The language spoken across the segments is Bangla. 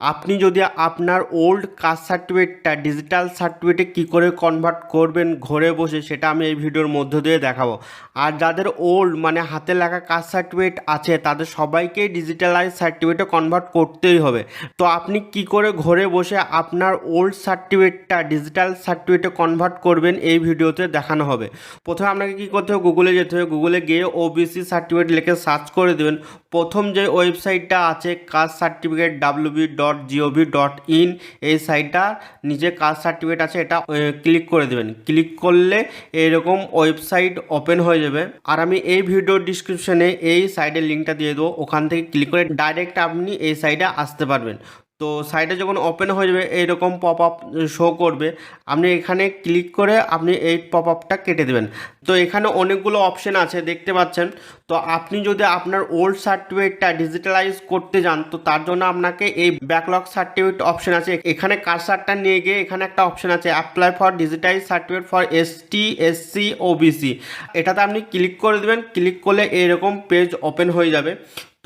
আপনি যদি আপনার ওল্ড কাস্ট সার্টিফিকেটটা ডিজিটাল সার্টিফিকেটে কী করে কনভার্ট করবেন ঘরে বসে, সেটা আমি এই ভিডিওর মধ্য দিয়ে দেখাবো। আর যাদের ওল্ড মানে হাতে লেখা কাস্ট সার্টিফিকেট আছে তাদের সবাইকেই ডিজিটালাইজ সার্টিফিকেটে কনভার্ট করতেই হবে। তো আপনি কি করে ঘরে বসে আপনার ওল্ড সার্টিফিকেটটা ডিজিটাল সার্টিফিকেটে কনভার্ট করবেন এই ভিডিওতে দেখানো হবে। প্রথমে আপনাকে কী করতে হবে, গুগলে যেতে হবে। গুগলে গিয়ে ওবিসি সার্টিফিকেট লিখে সার্চ করে দেবেন। প্রথম যে ওয়েবসাইটটা আছে কাস্ট সার্টিফিকেট www.gov.in, এই সাইটটার নিচে কাস্ট সার্টিফিকেট আছে, এটা ক্লিক করে দেবেন। ক্লিক করলে এরকম ওয়েবসাইট ওপেন হয়ে যাবে। আর আমি এই ভিডিও ডিসক্রিপশনে এই সাইটের লিঙ্কটা দিয়ে দেবো, ওখান থেকে ক্লিক করে ডাইরেক্ট আপনি এই সাইটে আসতে পারবেন। তো সাইটে যখন ওপেন হয়ে যাবে এইরকম পপ আপ শো করবে, আপনি এখানে ক্লিক করে আপনি এই পপ আপটা কেটে দেবেন। তো এখানে অনেকগুলো অপশন আছে দেখতে পাচ্ছেন। তো আপনি যদি আপনার ওল্ড সার্টিফিকেটটা ডিজিটালাইজ করতে যান তো তার জন্য আপনাকে এই ব্যাকলগ সার্টিফিকেট অপশন আছে, এখানে কার্সারটা নিয়ে গিয়ে এখানে একটা অপশন আছে apply for digitise certificate for ST SC OBC, এটাতে আপনি ক্লিক করে দেবেন। ক্লিক করলে এরকম পেজ ওপেন হয়ে যাবে।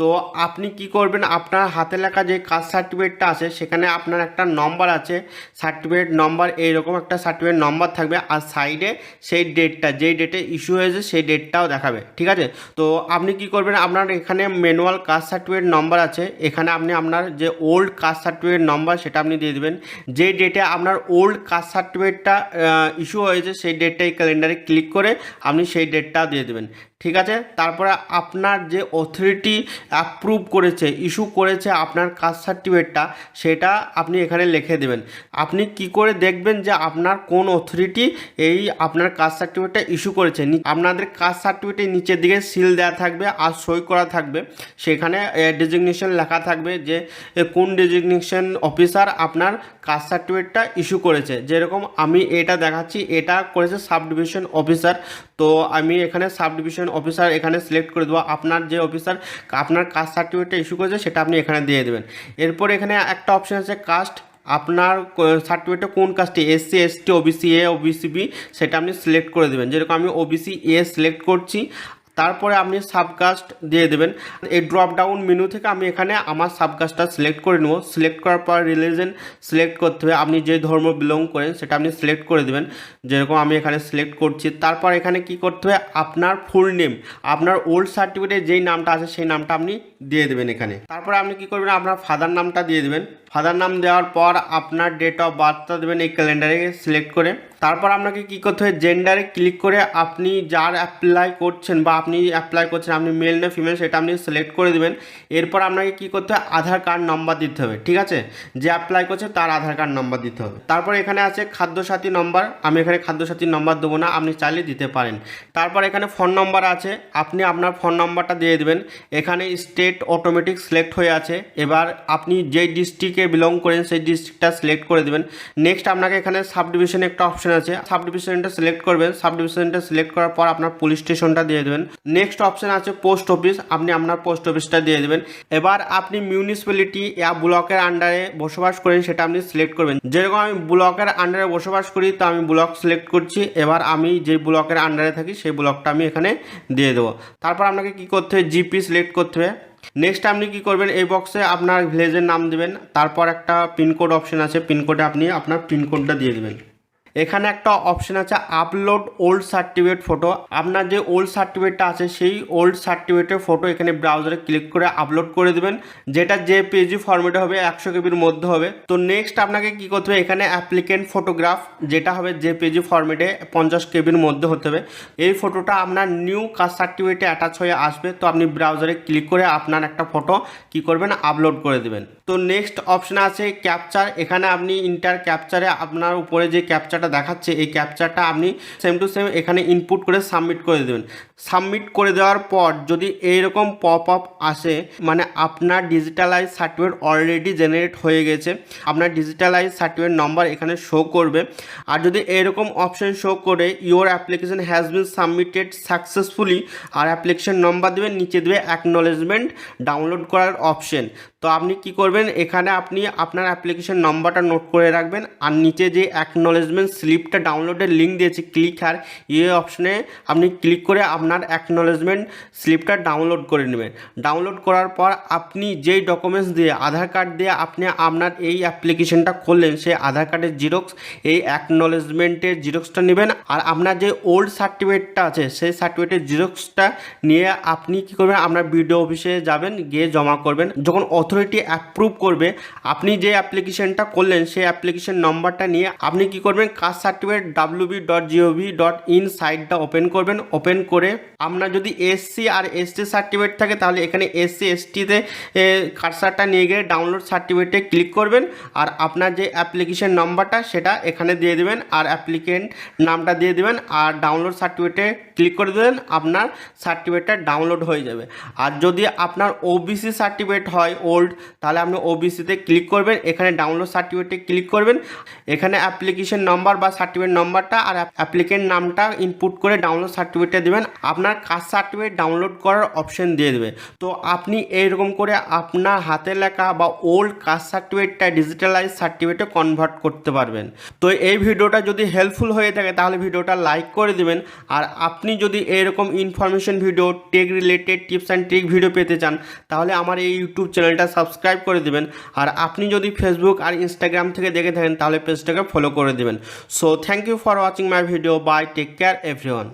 তো আপনি কি করবেন, আপনার হাতে লেখা যে কাস্ট সার্টিফিকেটটা আছে সেখানে আপনার একটা নম্বর আছে, সার্টিফিকেট নম্বর, এইরকম একটা সার্টিফিকেট নম্বর থাকবে। আর সাইডে সেই ডেটটা, যেই ডেটে ইস্যু হয়েছে সেই ডেটটাও দেখাবে, ঠিক আছে। তো আপনি কি করবেন, আপনার এখানে ম্যানুয়াল কাস্ট সার্টিফিকেট নম্বর আছে, এখানে আপনি আপনার যে ওল্ড কাস্ট সার্টিফিকেট নম্বর সেটা আপনি দিয়ে দেবেন। যে ডেটে আপনার ওল্ড কাস্ট সার্টিফিকেটটা ইস্যু হয়েছে সেই ডেটটা এই ক্যালেন্ডারে ক্লিক করে আপনি সেই ডেটটাও দিয়ে দেবেন, ঠিক আছে। তারপরে আপনার যে অথরিটি অ্যাপ্রুভ করেছে, ইস্যু করেছে আপনার কাস্ট সার্টিফিকেটটা, সেটা আপনি এখানে লিখে দেবেন। আপনি কি করে দেখবেন যে আপনার কোন অথরিটি এই আপনার কাস্ট সার্টিফিকেটটা ইস্যু করেছে? আপনাদের কাস্ট সার্টিফিকেটের নিচের দিকে সিল দেওয়া থাকবে আর সই করা থাকবে, সেখানে ডেজিগনেশন লেখা থাকবে যে কোন ডেজিগনেশন অফিসার আপনার কাস্ট সার্টিফিকেটটা ইস্যু করেছে। যেরকম আমি এটা দেখাচ্ছি, এটা করেছে সাব ডিভিশন অফিসার। তো আমি এখানে সাব ডিভিশন অফিসার এখানে সিলেক্ট করে দেবো। আপনার যে অফিসার আপনার কাস্ট সার্টিফিকেটটা ইস্যু করেছে সেটা আপনি এখানে দিয়ে দেবেন। এরপর এখানে একটা অপশান আছে কাস্ট, আপনার সার্টিফিকেটটা কোন কাস্টে, SC ST OBC A OBC B, সেটা আপনি সিলেক্ট করে দেবেন। যেরকম আমি ওবিসি এ সিলেক্ট করছি, তারপরে আপনি সাবকাস্ট দিয়ে দেবেন। এই ড্রপ ডাউন মেনু থেকে আমি এখানে আমার সাবকাস্টটা সিলেক্ট করে নেব। সিলেক্ট করার পর রিলিজন সিলেক্ট করতে হবে, আপনি যে ধর্ম বিলং করেন সেটা আপনি সিলেক্ট করে দেবেন। যেরকম আমি এখানে সিলেক্ট করছি। তারপর এখানে কি করতে হবে, আপনার ফুল নেম, আপনার ওল্ড সার্টিফিকেটে যেই নামটা আছে সেই নামটা আপনি দিয়ে দেবেন এখানে। তারপরে আপনি কি করবেন, আপনার ফাদার নামটা দিয়ে দেবেন। ফাদার নাম দেওয়ার পর আপনার ডেট অফ বার্থটা দেবেন এই ক্যালেন্ডারে সিলেক্ট করে। তারপর আপনাকে কি করতে হবে, জেন্ডারে ক্লিক করে আপনি যার অ্যাপ্লাই করছেন বা আপনি অ্যাপ্লাই করছেন আপনি মেল না ফিমেল সেটা আপনি সিলেক্ট করে দেবেন। এরপর আপনাকে কি করতে হবে, আধার কার্ড নম্বর দিতে হবে, ঠিক আছে। যে অ্যাপ্লাই করছে তার আধার কার্ড নম্বর দিতে হবে। তারপর এখানে আছে খাদ্যসাথী নম্বর, আমি এখানে খাদ্যসাথী নম্বর দেবো না, আপনি চাইলে দিতে পারেন। তারপর এখানে ফোন নম্বর আছে, আপনি আপনার ফোন নম্বরটা দিয়ে দেবেন। এখানে স্টেট অটোমেটিক সিলেক্ট হয়ে আছে, এবার আপনি যেই ডিস্ট্রিক্টে বিলং করেন সেই ডিস্ট্রিক্টটা সিলেক্ট করে দেবেন। নেক্সট আপনাকে এখানে সাব ডিভিশনে একটা অপশন আছে, সাব ডিভিশনটা সিলেক্ট করবেন। সাব ডিভিশনটা সিলেক্ট করার পর আপনার পুলিশ স্টেশনটা দিয়ে দেবেন। নেক্সট অপশন আছে পোস্ট অফিস, আপনি আপনার পোস্ট অফিসটা দিয়ে দেবেন। এবার আপনি মিউনিসিপ্যালিটি বা ব্লকের আন্ডারে বসবাস করেন সেটা আপনি সিলেক্ট করবেন। যেরকম আমি ব্লকের আন্ডারে বসবাস করি তো আমি ব্লক সিলেক্ট করছি। এবার আমি যে ব্লকের আন্ডারে থাকি সেই ব্লকটা আমি এখানে দিয়ে দেবো। তারপর আপনাকে কি করতে হবে, জিপি সিলেক্ট করতে হবে। নেক্সট আপনি কি করবেন, এই বক্সে আপনার ভিলেজের নাম দেবেন। তারপর একটা পিনকোড অপশন আছে, পিনকোডে আপনি আপনার পিনকোডটা দিয়ে দেবেন। এখানে একটা অপশন আছে আপলোড ওল্ড সার্টিফিকেট ফটো, আপনার যে ওল্ড সার্টিফিকেটটা আছে সেই ওল্ড সার্টিফিকেটের ফটো এখানে ব্রাউজারে ক্লিক করে আপলোড করে দেবেন। যেটা জেপিজি ফরম্যাটে হবে, 100 কেবির মধ্যে হবে। তো নেক্সট আপনাকে কি করতে হবে, এখানে অ্যাপ্লিকেন্ট ফটোগ্রাফ যেটা হবে জেপিজি ফরম্যাটে 50 কেবির মধ্যে হতে হবে। এই ফটোটা আপনার নিউ কাস্ট সার্টিফিকেটে অ্যাটাচ হয়ে আসবে। তো আপনি ব্রাউজারে ক্লিক করে আপনার একটা ফটো কি করবেন, আপলোড করে দেবেন। তো নেক্সট অপশন আছে ক্যাপচার, এখানে আপনি ইন্টার ক্যাপচারে আপনার উপরে যে ক্যাপচারটা দেখাচ্ছে এই ক্যাপচারটা আপনি সেম টু সেম এখানে ইনপুট করে সাবমিট করে দেবেন। সাবমিট করে দেওয়ার পর যদি এইরকম পপ আপ আসে, মানে আপনার ডিজিটালাইজ সার্টিফিকেট অলরেডি জেনারেট হয়ে গেছে, আপনার ডিজিটালাইজ সার্টিফিকেট নম্বর এখানে শো করবে। আর যদি এরকম অপশন শো করে your application has been submitted successfully আর অ্যাপ্লিকেশন নম্বর দেবে, নিচে দেবে অ্যাকনোলেজমেন্ট ডাউনলোড করার অপশন। তো তো আপনি কি করবেন, এখানে আপনি আপনার অ্যাপ্লিকেশন নম্বরটা নোট করে রাখবেন, আর নিচে যে অ্যাকনলেজমেন্ট স্লিপটা ডাউনলোডের লিঙ্ক দিয়েছি ক্লিক আর অপশনে আপনি ক্লিক করে আপনার অ্যাকনলেজমেন্ট স্লিপটা ডাউনলোড করে নেবেন। ডাউনলোড করার পর আপনি যেই ডকুমেন্টস দিয়ে আধার কার্ড দিয়ে আপনি আপনার এই অ্যাপ্লিকেশনটা করলেন, সেই আধার কার্ডের জিরক্স, এই অ্যাকনলেজমেন্টের জিরক্সটা নেবেন, আর আপনার যে ওল্ড সার্টিফিকেটটা আছে সেই সার্টিফিকেটের জিরক্সটা নিয়ে আপনি কি করবেন, আপনার বিডিও অফিসে যাবেন, গিয়ে জমা করবেন। যখন অথরিটি অ্যাপ্রুভ করবে, আপনি যে অ্যাপ্লিকেশনটা করলেন সেই অ্যাপ্লিকেশন নম্বরটা নিয়ে আপনি কি করবেন, কাস্ট সার্টিফিকেট www.gov.in সাইটটা ওপেন করবেন। ওপেন করে আপনার যদি এসসি আর এসটি সার্টিফিকেট থাকে তাহলে এখানে এসসি এসটিতে কার্সারটা নিয়ে গিয়ে ডাউনলোড সার্টিফিকেটে ক্লিক করবেন, আর আপনার যে অ্যাপ্লিকেশন নাম্বারটা সেটা এখানে দিয়ে দেবেন, আর অ্যাপ্লিকেন্ট নামটা দিয়ে দেবেন, আর ডাউনলোড সার্টিফিকেটে ক্লিক করে দেবেন, আপনার সার্টিফিকেটটা ডাউনলোড হয়ে যাবে। আর যদি আপনার ওবিসি সার্টিফিকেট হয় ওল্ড, তাহলে আপনি ওবিসিতে ক্লিক করবেন, এখানে ডাউনলোড সার্টিফিকেটে ক্লিক করবেন, এখানে অ্যাপ্লিকেশন নাম্বার বা সার্টিফিকেট নাম্বারটা আর অ্যাপ্লিকেন্ট নামটা ইনপুট করে ডাউনলোড সার্টিফিকেটে দেবেন, আপনার কাস্ট সার্টিফিকেট ডাউনলোড করার অপশন দিয়ে দেবে। তো আপনি এইরকম করে আপনার হাতে লেখা বা ওল্ড কাস্ট সার্টিফিকেটটা ডিজিটালাইজ সার্টিফিকেটে কনভার্ট করতে পারবেন। তো এই ভিডিওটা যদি হেল্পফুল হয়ে থাকে তাহলে ভিডিওটা লাইক করে দেবেন, আর আপনি যদি এরকম information video, tech related tips and trick video পেতে চান তাহলে আমার এই ইউটিউব চ্যানেলটা সাবস্ক্রাইব করে দেবেন, আর আপনি যদি ফেসবুক আর ইনস্টাগ্রাম থেকে দেখে থাকেন তাহলে পেজটাকে ফলো করে দেবেন। So thank you for watching my video. Bye, take care everyone.